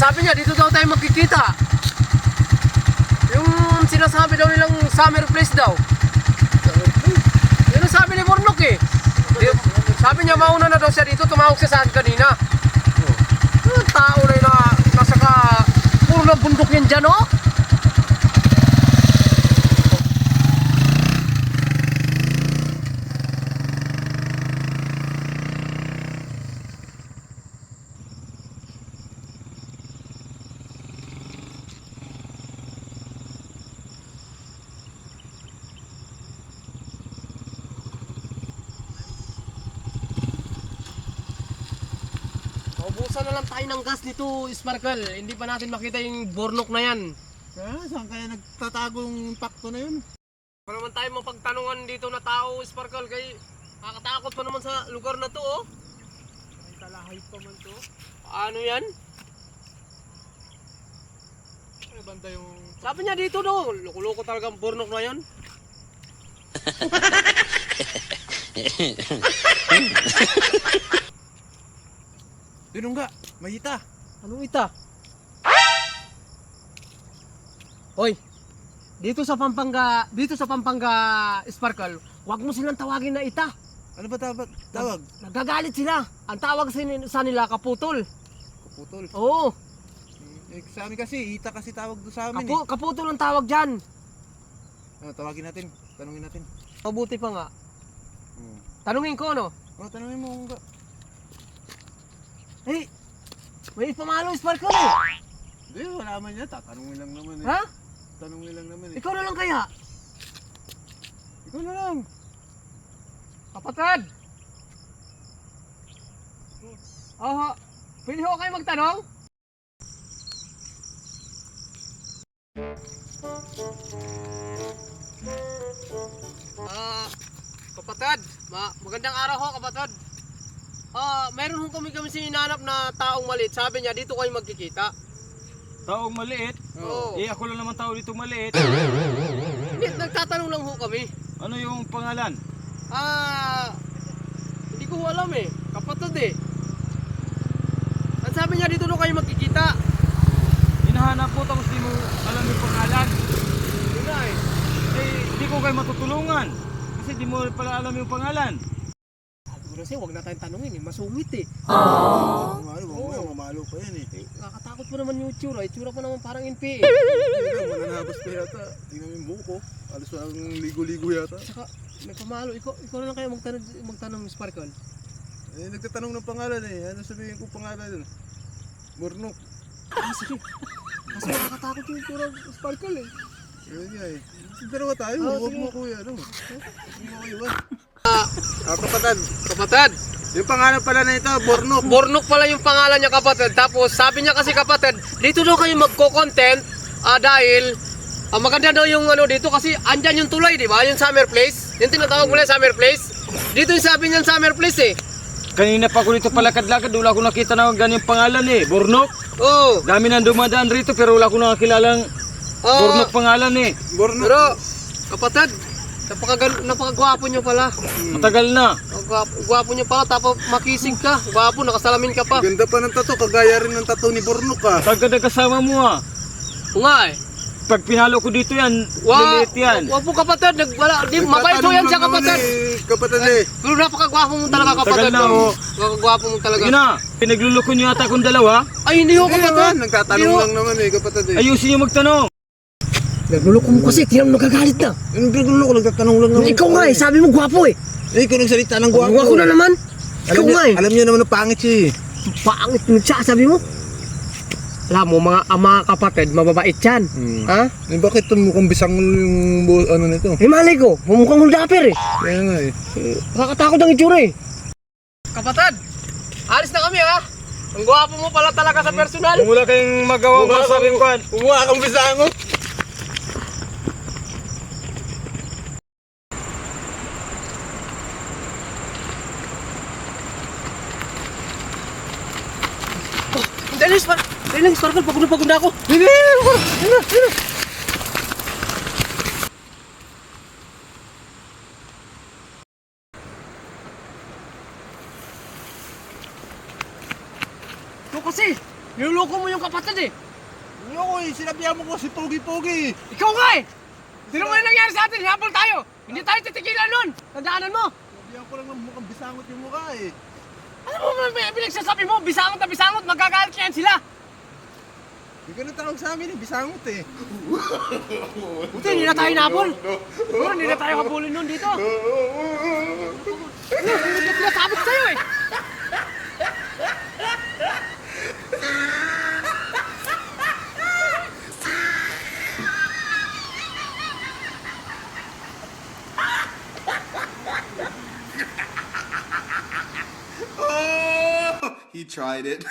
sabi niya, dito daw tayo magkikita. Yung sinasabi daw nilang summer place daw. Yun ang sabi ni Bornok eh. Sabi niya, mauna na daw siya dito, tumawag siya sa akin kanina. Yung tao na yun na nasa ka, puro na bundok yan dyan, oh. Maubusan na lang tayo ng gas nito, Sparkle. Hindi pa natin makita yung Bornok na yan. Saan kaya nagtatago yung pakto na yun? Pa naman tayo mapagtanungan dito na tao, Sparkle, kay nakakatakot pa naman sa lugar na to, oh. Ay, talahay pa man to. Paano yan? Ay, banda yung... Sabi niya dito do, loko-loko talaga ang Bornok na yan. Yun nga, may hita. Anong ita? Hoy, dito sa Pampanga, Sparkle, wag mo silang tawagin na ita. Ano ba tawag? Nagagalit sila. Ang tawag sa nila, kaputol. Kaputol. Oo, Sa amin kasi, hita kasi tawag doon sa amin kaputol ang tawag dyan. Tawagin natin, tanungin natin. Mabuti pa nga. Tanungin ko, no? Tanungin mo nga. Hey, may pamalo, Sparkle. Hindi, wala man yan. Tatanungin lang naman eh. Ha? Tanungin lang naman eh. Ikaw na lang kaya? Ikaw na lang. Kapatid! Oo, pwede ho kayo magtanong? Kapatid, magandang araw ho, kapatid. Meron ho kami sinanap na taong maliit. Sabi niya, dito kayo magkikita. Taong maliit? Oo. Eh ako lang naman tao dito maliit. Hindi, nagtatanong lang ho kami. Ano yung pangalan? Hindi ko ho alam eh. Kapatid eh. Ang sabi niya, dito daw kayo magkikita. Hinahanap mo tapos di mo alam yung pangalan. Yun na eh. Eh di ko kayo matutulungan. Kasi di mo pala alam yung pangalan. Sabi ko na siya, huwag na tayong tanungin eh. Masungit eh. Mamalo pa yan eh. Nakakatakot pa naman yung itsura. Itsura pa naman parang NPA. Mananabas pa yata. Tingnan mo yung buko. Alas parang ligo-ligo yata. Saka, may pamalo. Ikaw na lang kayo magtanong, Sparkle. Eh, nagtatanong ng pangalan eh. Ano sabihin ko pangalan? Bornok. Sige. Kasi nakakatakot yung itsura, Sparkle eh. Yun nga eh. Dalawa tayo. Huwag mo kuya. Ano? Huwag mo kayo ba? Kapatid. Yung pangalan pala na ito, Bornok. Bornok pala yung pangalan niya, kapatid. Tapos sabi niya kasi, kapatid, dito daw kayo magko-content dahil maganda daw yung ano dito kasi andyan yung tulay, di ba? Yung summer place. Yung tinatawag mo lang summer place. Dito yung sabi niyan summer place eh. Kanina pa ako dito palakad-lakad, wala ko nakita na ganyan pangalan eh. Bornok. Oo. Dami nang dumadaan rito pero wala ko nakakilalang Bornok pangalan eh. Bornok. Pero, kapatid, napakagwapo nyo pala. Matagal na. Gwapo nyo pala, tapos makisig ka. Gwapo, nakasalamin ka pa. Ganda pa ng tato. Kagaya rin ng tato ni Bornok ah. Tagad kasama mo ah. O nga eh. Pag pinalo ko dito yan, liliit yan. Wag po, kapatid, mabait po yan siya, kapatid. Kapatid eh. Pero napakagwapo mo talaga, kapatid. Tagal na, oh. Napakagwapo mo talaga. Yun na, pinagluloko nyo yata akong dalawa. Ay, hindi ho, kapatid. Nagtatanong lang naman eh, kapatid eh. Ayusin nyo magtanong. Nagluloko mo kasi, tingnan mo nagagalit na. Yung nagluloko, nagtatanong lang naman. Ikaw nga eh, sabi mo gwapo eh. Eh, ikaw nagsalita ng gwapo. Gwapo na naman. Ikaw nga eh. Alam niyo naman na pangit siya eh. Pangit mo siya, sabi mo. Alam mo, mga kapatid, mababait yan. Ha? Eh, bakit mukhang bisang yung ano nito? Eh, malay ko, mukhang huldaper eh. Kaya nga eh. Nakakatakot ang itsura eh. Kapatid, alis na kami ha. Ang gwapo mo pala talaga sa personal. Kung wala kayong magawa pa sa ringkwan. Umuha kang bisango. Dali lang, Sparkle, pagod na ako. Dali. Ito kasi, Niloloko mo yung kapatid eh. Ayoko eh, sinabihan mo ko si Pogi-Pogi. Ikaw nga eh. Sino mo yung nangyari sa atin? Hinabol tayo. Hindi tayo titigilan nun. Tandaanan mo. Sinabihan ko lang ng mukhang bisangot yung mukha eh. Ano mo pinagsasabi mo? Bisangot na bisangot. Magkagalit yan sila. Hindi ka tawag sa amin eh, bisangot eh. Buti, hindi na tayo nabol. Hindi na tayo kabulin nun dito. Ano, hindi na pinasabot sa'yo eh. He tried it.